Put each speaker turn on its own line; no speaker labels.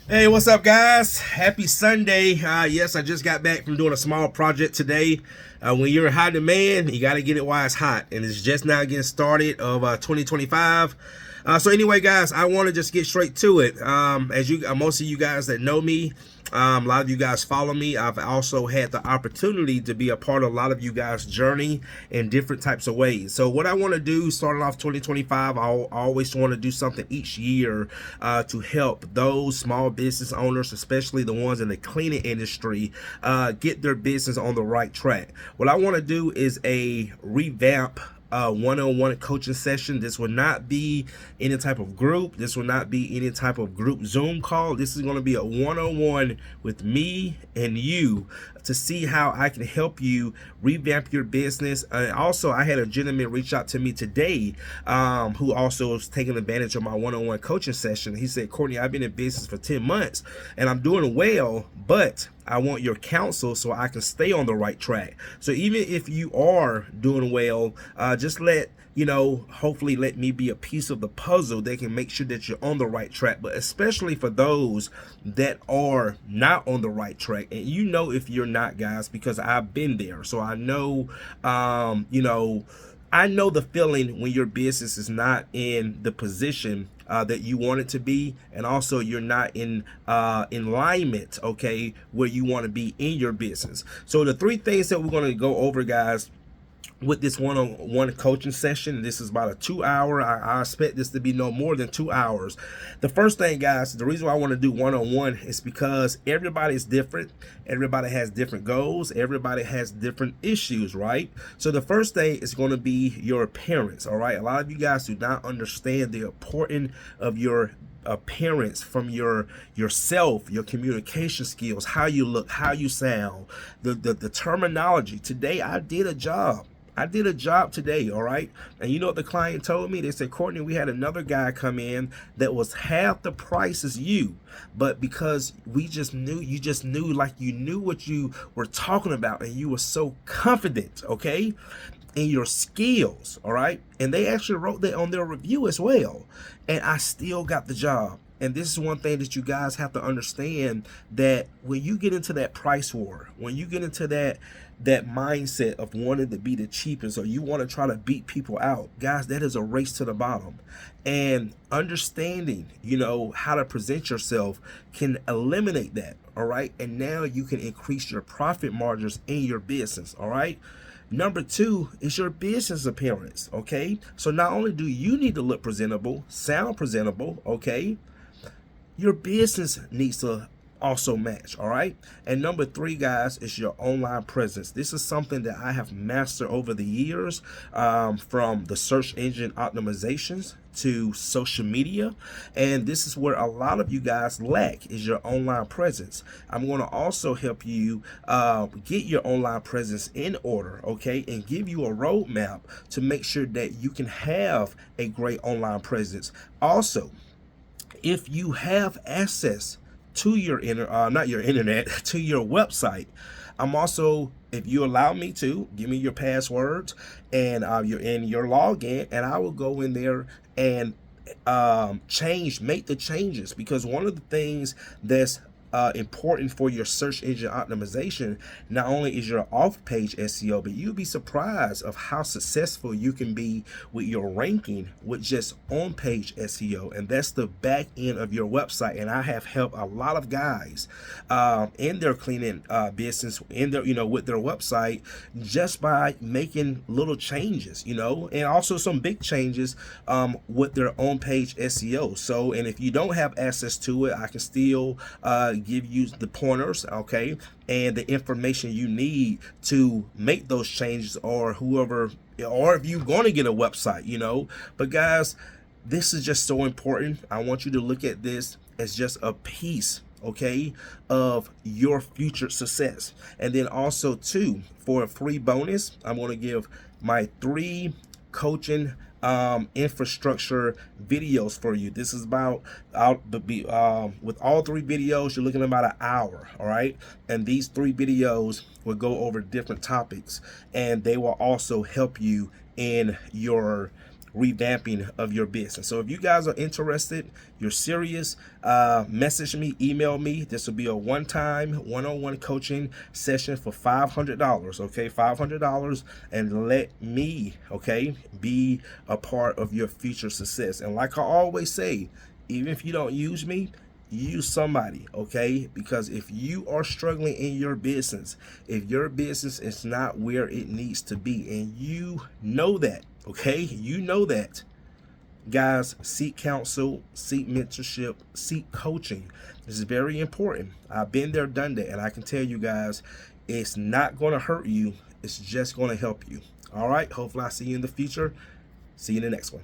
Hey, what's up, guys? Happy Sunday. Yes, I just got back from doing a small project today. When you're in high demand, you got to get it while it's hot, and it's just now getting started of 2025. So anyway, guys, I want to just get straight to it. As you, most of you guys that know me, a lot of you guys follow me. I've also had the opportunity to be a part of a lot of you guys' journey in different types of ways. So what I want to do, starting off 2025, I always want to do something each year to help those small business owners, especially the ones in the cleaning industry, get their business on the right track. What I want to do is a revamp one-on-one coaching session. This will not be any type of group. This will not be any type of group Zoom call. This is going to be a one-on-one with me and you to see how I can help you revamp your business. Also, I had a gentleman reach out to me today who also was taking advantage of my one-on-one coaching session. He said, Courtney, I've been in business for 10 months and I'm doing well, but I want your counsel so I can stay on the right track. So even if you are doing well, just hopefully let me be a piece of the puzzle that can make sure that you're on the right track. But especially for those that are not on the right track, and if you're not, guys, because I've been there. So I know, I know the feeling when your business is not in the position that you want it to be, and also you're not in alignment, okay, where you want to be in your business. So the three things that we're going to go over, guys, with this one-on-one coaching session. This is about a 2 hour. I expect this to be no more than 2 hours. The first thing, guys, the reason why I want to do one-on-one is because everybody is different. Everybody has different goals. Everybody has different issues, right? So the first thing is going to be your appearance. All right, a lot of you guys do not understand the importance of your appearance, from yourself, your communication skills, how you look, how you sound, the terminology. Today I did a job. Today, all right? And you know what the client told me? They said, Courtney, we had another guy come in that was half the price as you, but because you just knew, like you knew what you were talking about, and you were so confident, okay, in your skills, all right? And they actually wrote that on their review as well. And I still got the job. And this is one thing that you guys have to understand, that when you get into that price war, when you get into that mindset of wanting to be the cheapest, or you want to try to beat people out, guys, that is a race to the bottom. And understanding, how to present yourself can eliminate that, all right? And now you can increase your profit margins in your business, all right? Number two is your business appearance, okay? So not only do you need to look presentable, sound presentable, okay, your business needs to also match, all right? And number three, guys, is your online presence. This is something that I have mastered over the years, from the search engine optimizations to social media, and this is where a lot of you guys lack, is your online presence. I'm going to also help you get your online presence in order, okay, and give you a roadmap to make sure that you can have a great online presence. Also, if you have access to your not your internet, to your website, I'm also, if you allow me to, give me your passwords and your login, and I will go in there and make the changes. Because one of the things that's important for your search engine optimization, not only is your off-page SEO, but you'll be surprised of how successful you can be with your ranking with just on-page SEO, and that's the back end of your website. And I have helped a lot of guys in their cleaning business, in their with their website, just by making little changes, and also some big changes with their on-page SEO. So, and if you don't have access to it, I can still give you the pointers, okay, and the information you need to make those changes, or if you're going to get a website. But guys, this is just so important. I want you to look at this as just a piece, okay, of your future success. And then also too, for a free bonus, I'm going to give my 3 coaching infrastructure videos for you. This is about with all 3 videos, you're looking at about an hour, all right? And these 3 videos will go over different topics, and they will also help you in your revamping of your business. So if you guys are interested, you're serious, message me, email me. This will be a one-time one-on-one coaching session for $500, okay? $500, and let me, okay, be a part of your future success. And like I always say, even if you don't use me, use somebody, okay? Because if you are struggling in your business, if your business is not where it needs to be, and you know that, okay, you know that, guys, seek counsel, seek mentorship, seek coaching. This is very important. I've been there, done that, and I can tell you guys, it's not going to hurt you. It's just going to help you. All right, hopefully I see you in the future. See you in the next one.